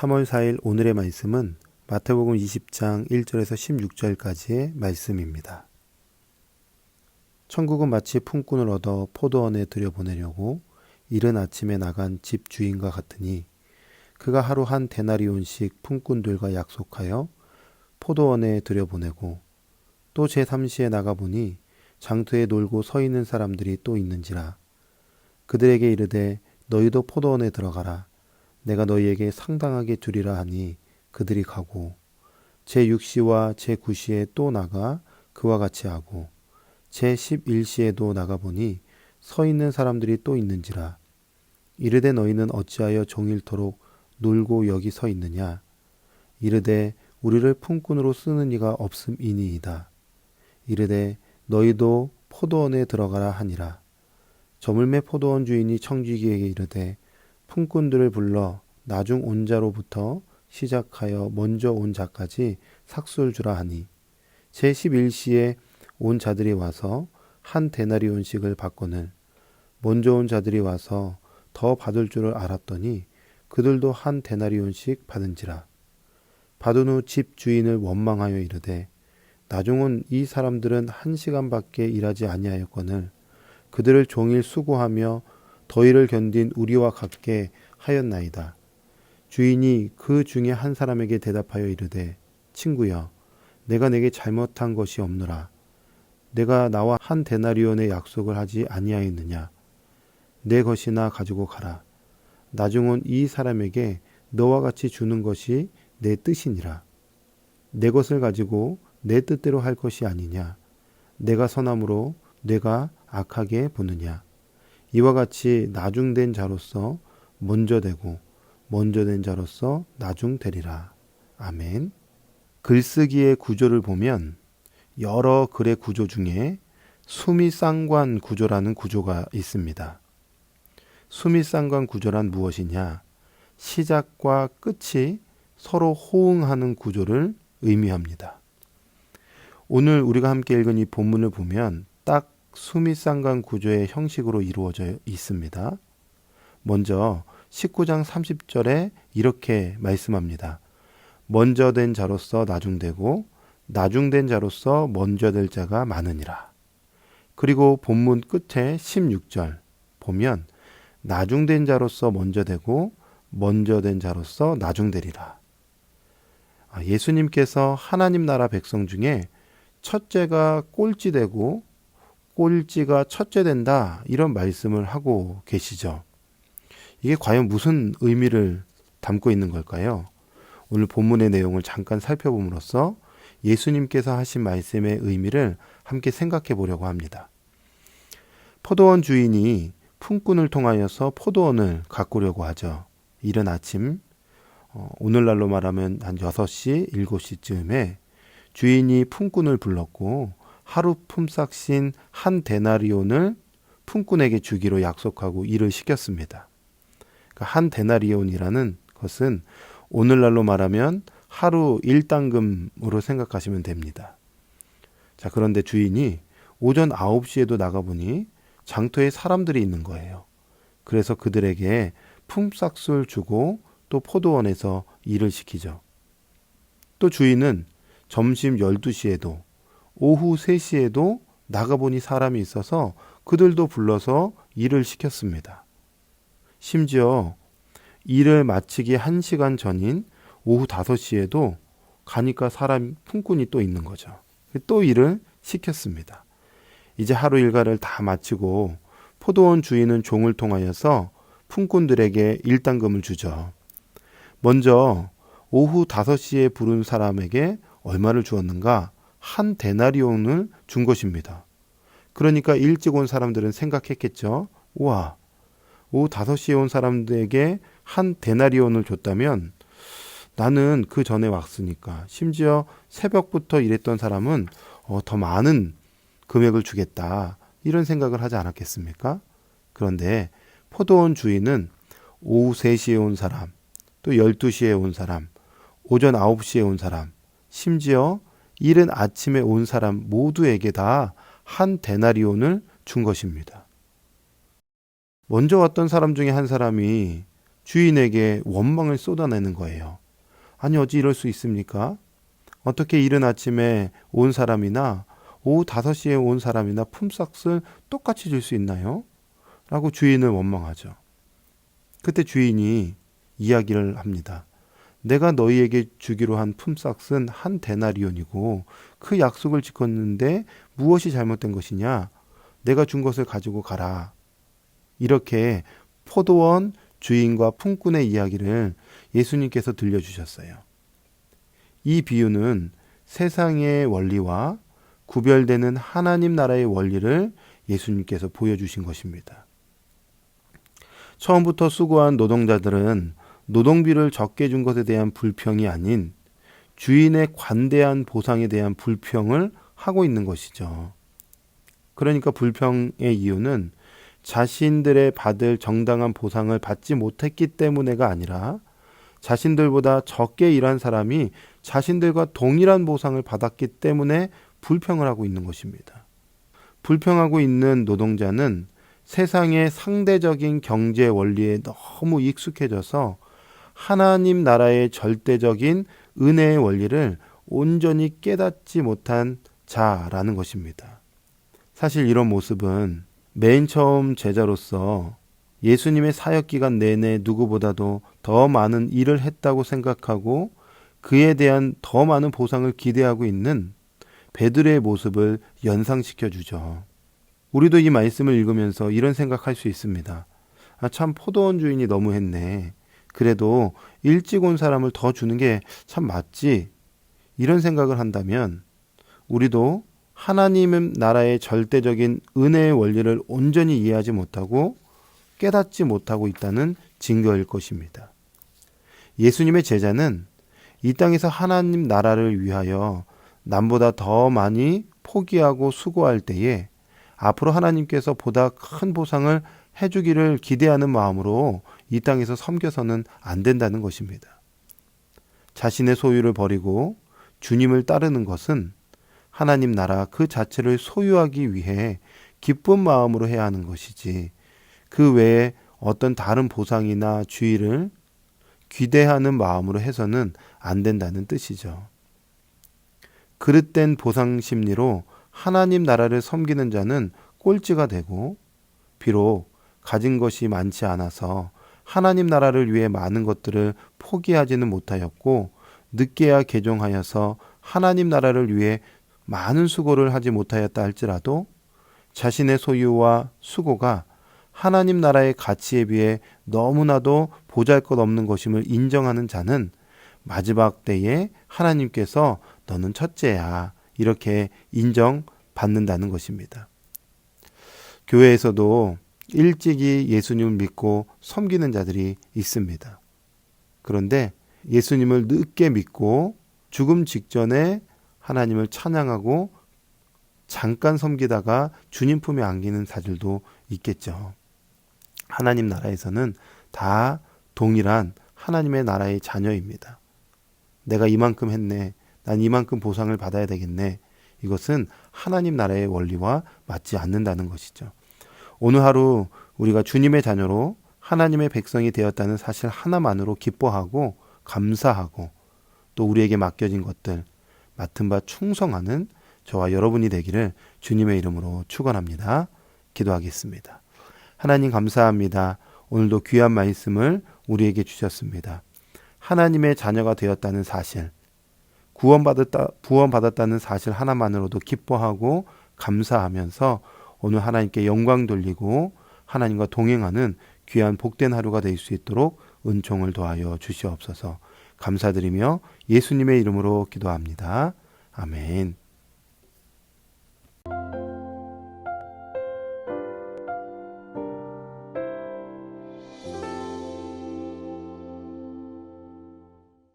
3월 4일 오늘의 말씀은 마태복음 20장 1절에서 16절까지의 말씀입니다. 천국은 마치 품꾼을 얻어 포도원에 들여보내려고 이른 아침에 나간 집 주인과 같으니 그가 하루 한 데나리온씩 품꾼들과 약속하여 포도원에 들여보내고 또 제3시에 나가보니 장터에 놀고 서 있는 사람들이 또 있는지라. 그들에게 이르되 너희도 포도원에 들어가라. 내가 너희에게 상당하게 주리라 하니 그들이 가고 제6시와 제9시에 또 나가 그와 같이 하고 제11시에도 나가보니 서 있는 사람들이 또 있는지라. 이르되 너희는 어찌하여 종일토록 놀고 여기 서 있느냐. 이르되 우리를 품꾼으로 쓰는 이가 없음이니이다. 이르되 너희도 포도원에 들어가라 하니라. 저물매 포도원 주인이 청지기에게 이르되 품꾼들을 불러 나중 온 자로부터 시작하여 먼저 온 자까지 삭수를 주라 하니 제11시에 온 자들이 와서 한 데나리온씩을 받거늘 먼저 온 자들이 와서 더 받을 줄을 알았더니 그들도 한 데나리온씩 받은지라. 받은 후 집 주인을 원망하여 이르되 나중은 이 사람들은 1시간밖에 일하지 아니하였거늘 그들을 종일 수고하며 더위를 견딘 우리와 같게 하였나이다. 주인이 그 중에 한 사람에게 대답하여 이르되 친구여 내가 내게 잘못한 것이 없노라. 내가 나와 한 데나리온의 약속을 하지 아니하였느냐. 내 것이나 가지고 가라. 나중은 이 사람에게 너와 같이 주는 것이 내 뜻이니라. 내 것을 가지고 내 뜻대로 할 것이 아니냐. 내가 선함으로 내가 악하게 보느냐. 이와 같이 나중된 자로서 먼저 되고 먼저 된 자로서 나중되리라. 아멘. 글쓰기의 구조를 보면 여러 글의 구조 중에 수미쌍관 구조라는 구조가 있습니다. 수미쌍관 구조란 무엇이냐? 시작과 끝이 서로 호응하는 구조를 의미합니다. 오늘 우리가 함께 읽은 이 본문을 보면 딱 수미쌍관 구조의 형식으로 이루어져 있습니다. 먼저 19장 30절에 이렇게 말씀합니다. 먼저 된 자로서 나중되고 나중된 자로서 먼저 될 자가 많으니라. 그리고 본문 끝에 16절 보면 나중된 자로서 먼저 되고 먼저 된 자로서 나중되리라. 예수님께서 하나님 나라 백성 중에 첫째가 꼴찌되고 꼴찌가 첫째 된다 이런 말씀을 하고 계시죠. 이게 과연 무슨 의미를 담고 있는 걸까요? 오늘 본문의 내용을 잠깐 살펴봄으로써 예수님께서 하신 말씀의 의미를 함께 생각해 보려고 합니다. 포도원 주인이 품꾼을 통하여서 포도원을 가꾸려고 하죠. 이른 아침, 오늘날로 말하면 한 6시, 7시쯤에 주인이 품꾼을 불렀고 하루 품삯인 한 데나리온을 품꾼에게 주기로 약속하고 일을 시켰습니다. 그러니까 한 데나리온이라는 것은 오늘날로 말하면 하루 일당금으로 생각하시면 됩니다. 자, 그런데 주인이 오전 9시에도 나가보니 장터에 사람들이 있는 거예요. 그래서 그들에게 품삯을 주고 또 포도원에서 일을 시키죠. 또 주인은 점심 12시에도 오후 3시에도 나가보니 사람이 있어서 그들도 불러서 일을 시켰습니다. 심지어 일을 마치기 1시간 전인 오후 5시에도 가니까 사람 품꾼이 또 있는 거죠. 또 일을 시켰습니다. 이제 하루 일과를 다 마치고 포도원 주인은 종을 통하여서 품꾼들에게 일당금을 주죠. 먼저 오후 5시에 부른 사람에게 얼마를 주었는가? 한 데나리온을 준 것입니다. 그러니까 일찍 온 사람들은 생각했겠죠. 우와, 오후 5시에 온 사람들에게 한 데나리온을 줬다면 나는 그 전에 왔으니까 심지어 새벽부터 일했던 사람은 더 많은 금액을 주겠다. 이런 생각을 하지 않았겠습니까? 그런데 포도원 주인은 오후 3시에 온 사람, 또 12시에 온 사람, 오전 9시에 온 사람, 심지어 이른 아침에 온 사람 모두에게 다 한 데나리온을 준 것입니다. 먼저 왔던 사람 중에 한 사람이 주인에게 원망을 쏟아내는 거예요. 아니 어찌 이럴 수 있습니까? 어떻게 이른 아침에 온 사람이나 오후 5시에 온 사람이나 품삯을 똑같이 줄 수 있나요? 라고 주인을 원망하죠. 그때 주인이 이야기를 합니다. 내가 너희에게 주기로 한 품삯은 한 데나리온이고 그 약속을 지켰는데 무엇이 잘못된 것이냐? 내가 준 것을 가지고 가라. 이렇게 포도원 주인과 품꾼의 이야기를 예수님께서 들려주셨어요. 이 비유는 세상의 원리와 구별되는 하나님 나라의 원리를 예수님께서 보여주신 것입니다. 처음부터 수고한 노동자들은 노동비를 적게 준 것에 대한 불평이 아닌 주인의 관대한 보상에 대한 불평을 하고 있는 것이죠. 그러니까 불평의 이유는 자신들의 받을 정당한 보상을 받지 못했기 때문에가 아니라 자신들보다 적게 일한 사람이 자신들과 동일한 보상을 받았기 때문에 불평을 하고 있는 것입니다. 불평하고 있는 노동자는 세상의 상대적인 경제 원리에 너무 익숙해져서 하나님 나라의 절대적인 은혜의 원리를 온전히 깨닫지 못한 자라는 것입니다. 사실 이런 모습은 맨 처음 제자로서 예수님의 사역 기간 내내 누구보다도 더 많은 일을 했다고 생각하고 그에 대한 더 많은 보상을 기대하고 있는 베드로의 모습을 연상시켜 주죠. 우리도 이 말씀을 읽으면서 이런 생각할 수 있습니다. 참 포도원 주인이 너무했네. 그래도 일찍 온 사람을 더 주는 게 참 맞지. 이런 생각을 한다면 우리도 하나님 나라의 절대적인 은혜의 원리를 온전히 이해하지 못하고 깨닫지 못하고 있다는 증거일 것입니다. 예수님의 제자는 이 땅에서 하나님 나라를 위하여 남보다 더 많이 포기하고 수고할 때에 앞으로 하나님께서 보다 큰 보상을 해주기를 기대하는 마음으로 이 땅에서 섬겨서는 안 된다는 것입니다. 자신의 소유를 버리고 주님을 따르는 것은 하나님 나라 그 자체를 소유하기 위해 기쁜 마음으로 해야 하는 것이지 그 외에 어떤 다른 보상이나 주의를 기대하는 마음으로 해서는 안 된다는 뜻이죠. 그릇된 보상 심리로 하나님 나라를 섬기는 자는 꼴찌가 되고 비록 가진 것이 많지 않아서 하나님 나라를 위해 많은 것들을 포기하지는 못하였고 늦게야 개종하여서 하나님 나라를 위해 많은 수고를 하지 못하였다 할지라도 자신의 소유와 수고가 하나님 나라의 가치에 비해 너무나도 보잘것없는 것임을 인정하는 자는 마지막 때에 하나님께서 너는 첫째야 이렇게 인정받는다는 것입니다. 교회에서도 일찍이 예수님을 믿고 섬기는 자들이 있습니다. 그런데 예수님을 늦게 믿고 죽음 직전에 하나님을 찬양하고 잠깐 섬기다가 주님 품에 안기는 자들도 있겠죠. 하나님 나라에서는 다 동일한 하나님의 나라의 자녀입니다. 내가 이만큼 했네. 난 이만큼 보상을 받아야 되겠네. 이것은 하나님 나라의 원리와 맞지 않는다는 것이죠. 오늘 하루 우리가 주님의 자녀로 하나님의 백성이 되었다는 사실 하나만으로 기뻐하고 감사하고 또 우리에게 맡겨진 것들 맡은 바 충성하는 저와 여러분이 되기를 주님의 이름으로 축원합니다. 기도하겠습니다. 하나님 감사합니다. 오늘도 귀한 말씀을 우리에게 주셨습니다. 하나님의 자녀가 되었다는 사실, 구원받았다는 사실 하나만으로도 기뻐하고 감사하면서 오늘 하나님께 영광 돌리고 하나님과 동행하는 귀한 복된 하루가 될 수 있도록 은총을 더하여 주시옵소서. 감사드리며 예수님의 이름으로 기도합니다. 아멘.